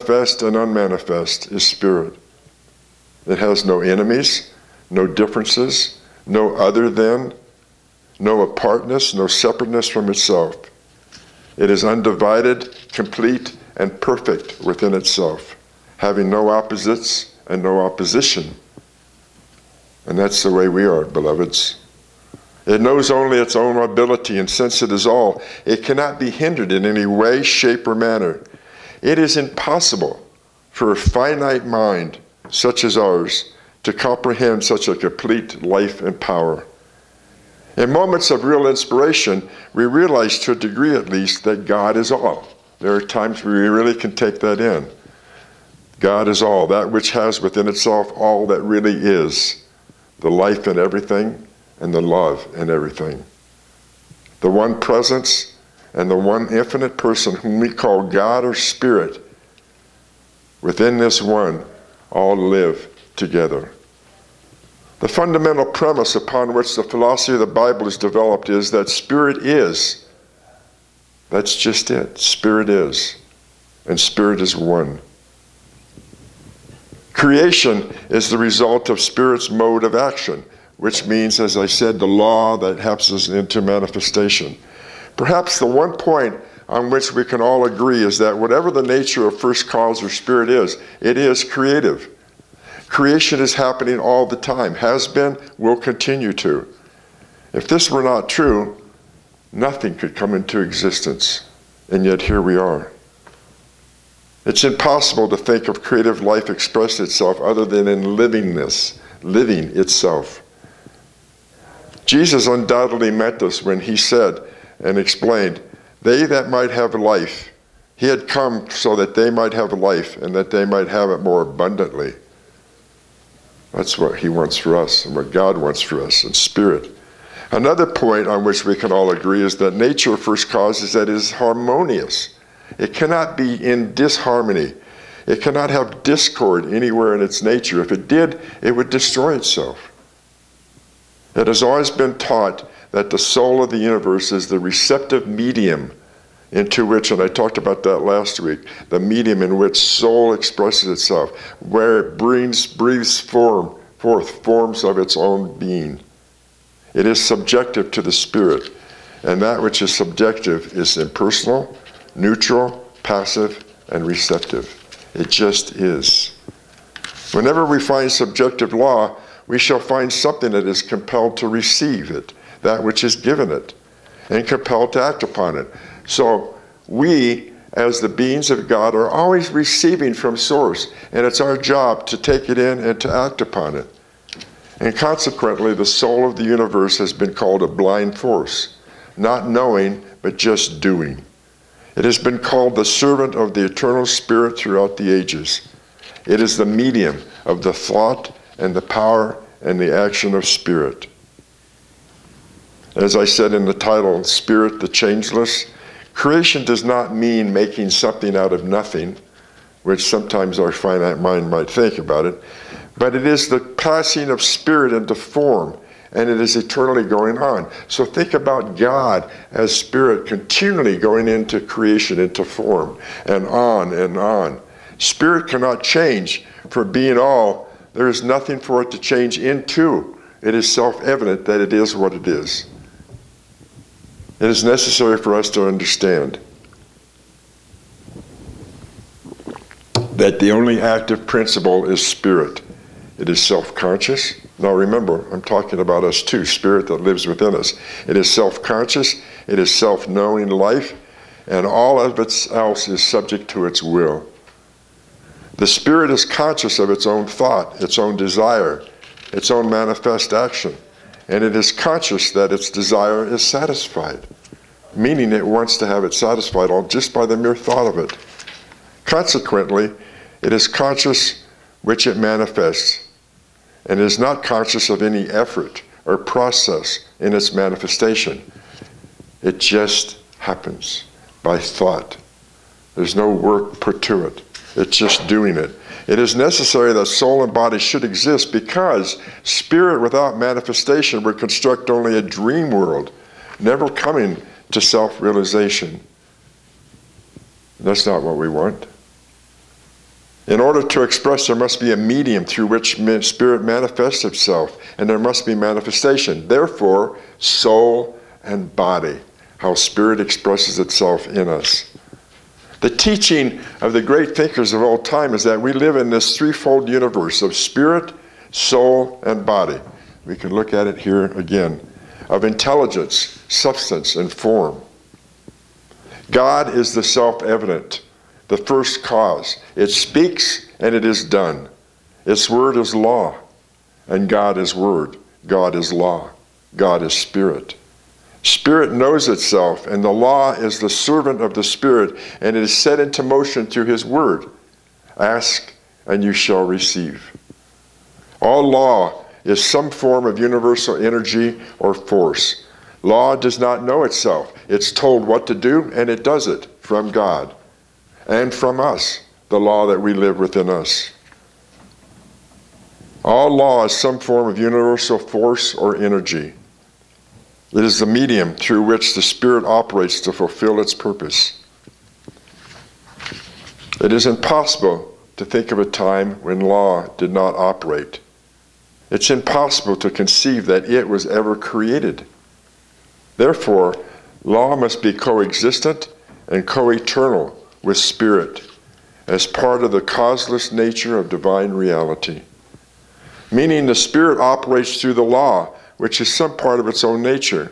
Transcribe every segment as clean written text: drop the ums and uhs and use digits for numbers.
manifest and unmanifest, is spirit. It has no enemies, no differences, no other than, no apartness, no separateness from itself. It is undivided, complete, and perfect within itself, having no opposites and no opposition. And that's the way we are, beloveds. It knows only its own ability, and since it is all, it cannot be hindered in any way, shape, or manner. It is impossible for a finite mind such as ours to comprehend such a complete life and power. In moments of real inspiration, we realize, to a degree at least, that God is all. There are times where we really can take that in. God is all, that which has within itself all that really is, the life in everything and the love in everything. The one presence and the one infinite person whom we call God or Spirit, within this one, all live together. The fundamental premise upon which the philosophy of the Bible is developed is that Spirit is. That's just it. Spirit is. And Spirit is one. Creation is the result of Spirit's mode of action, which means, as I said, the law that helps us into manifestation. Perhaps the one point on which we can all agree is that whatever the nature of first cause or Spirit is, it is creative. Creation is happening all the time, has been, will continue to. If this were not true, nothing could come into existence, and yet here we are. It's impossible to think of creative life expressing itself other than in livingness, living itself. Jesus undoubtedly meant this when he said and explained, "They that might have life," he had come so that they might have life and that they might have it more abundantly. That's what he wants for us and what God wants for us in spirit. Another point on which we can all agree is that nature of first cause is that it is harmonious. It cannot be in disharmony. It cannot have discord anywhere in its nature. If it did, it would destroy itself. It has always been taught that the soul of the universe is the receptive medium into which, and I talked about that last week, the medium in which soul expresses itself, where it breathes forth forms of its own being. It is subjective to the spirit, and that which is subjective is impersonal, neutral, passive, and receptive. It just is. Whenever we find subjective law, we shall find something that is compelled to receive it, that which is given it, and compelled to act upon it. So we, as the beings of God, are always receiving from source, and it's our job to take it in and to act upon it. And consequently, the soul of the universe has been called a blind force, not knowing, but just doing. It has been called the servant of the eternal Spirit throughout the ages. It is the medium of the thought and the power and the action of Spirit. As I said in the title, Spirit the Changeless, creation does not mean making something out of nothing, which sometimes our finite mind might think about it, but it is the passing of spirit into form, and it is eternally going on. So think about God as spirit continually going into creation, into form, and on and on. Spirit cannot change. For being all, there is nothing for it to change into. It is self-evident that it is what it is. It is necessary for us to understand that the only active principle is spirit. It is self-conscious. Now remember, I'm talking about us too, spirit that lives within us. It is self-conscious, it is self-knowing life, and all of it else is subject to its will. The spirit is conscious of its own thought, its own desire, its own manifest action, and it is conscious that its desire is satisfied, meaning it wants to have it satisfied all just by the mere thought of it. Consequently, it is conscious which it manifests, and is not conscious of any effort or process in its manifestation. It just happens by thought. There's no work put to it. It's just doing it. It is necessary that soul and body should exist because spirit without manifestation would construct only a dream world, never coming to self-realization. That's not what we want. In order to express, there must be a medium through which spirit manifests itself, and there must be manifestation. Therefore, soul and body, how spirit expresses itself in us. The teaching of the great thinkers of old time is that we live in this threefold universe of spirit, soul, and body. We can look at it here again. Of intelligence, substance, and form. God is the self-evident, the first cause. It speaks and it is done. Its word is law, and God is word. God is law. God is spirit. Spirit knows itself, and the law is the servant of the Spirit, and it is set into motion through His word. Ask, and you shall receive. All law is some form of universal energy or force. Law does not know itself. It's told what to do, and it does it from God and from us, the law that we live within us. All law is some form of universal force or energy. It is the medium through which the Spirit operates to fulfill its purpose. It is impossible to think of a time when law did not operate. It's impossible to conceive that it was ever created. Therefore, law must be coexistent and co-eternal with Spirit as part of the causeless nature of divine reality. Meaning the Spirit operates through the law, which is some part of its own nature.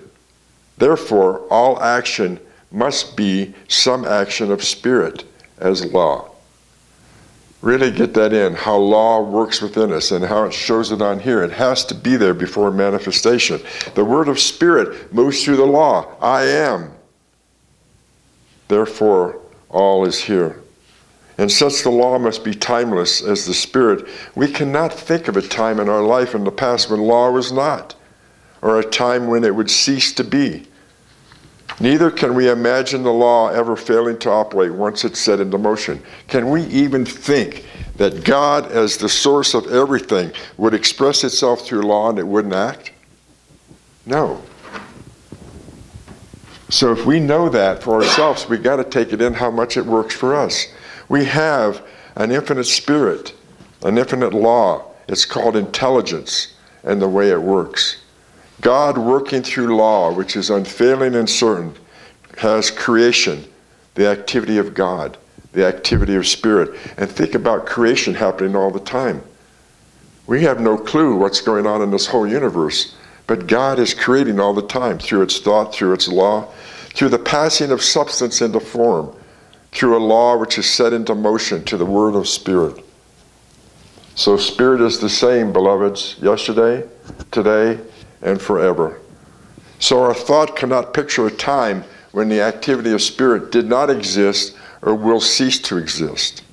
Therefore, all action must be some action of Spirit as law. Really get that in, how law works within us and how it shows it on here. It has to be there before manifestation. The word of Spirit moves through the law. I am. Therefore, all is here. And since the law must be timeless as the Spirit, we cannot think of a time in our life in the past when law was not, or a time when it would cease to be. Neither can we imagine the law ever failing to operate once it's set into motion. Can we even think that God, as the source of everything, would express itself through law and it wouldn't act? No. So if we know that for ourselves, we got to take it in how much it works for us. We have an infinite Spirit, an infinite law. It's called intelligence and the way it works. God working through law, which is unfailing and certain, has creation, the activity of God, the activity of Spirit. And think about creation happening all the time. We have no clue what's going on in this whole universe, but God is creating all the time through its thought, through its law, through the passing of substance into form, through a law which is set into motion to the word of Spirit. So Spirit is the same, beloveds, yesterday, today, and forever. So our thought cannot picture a time when the activity of Spirit did not exist or will cease to exist.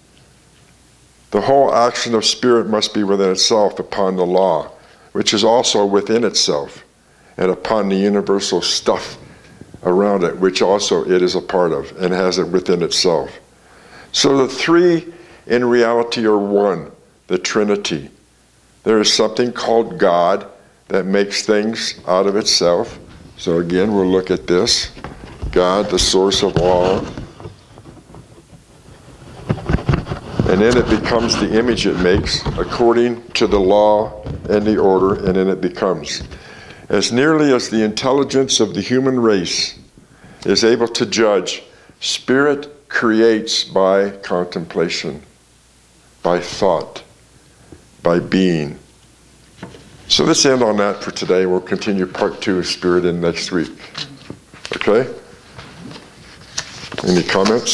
The whole action of Spirit must be within itself upon the law, which is also within itself, and upon the universal stuff around it, which also it is a part of and has it within itself. So the three in reality are one, the Trinity. There is something called God that makes things out of itself. So again, we'll look at this. God, the source of all. And then it becomes the image it makes according to the law and the order, and then it becomes. As nearly as the intelligence of the human race is able to judge, Spirit creates by contemplation, by thought, by being. So let's end on that for today. We'll continue part 2 of Spirit in next week. Okay? Any comments?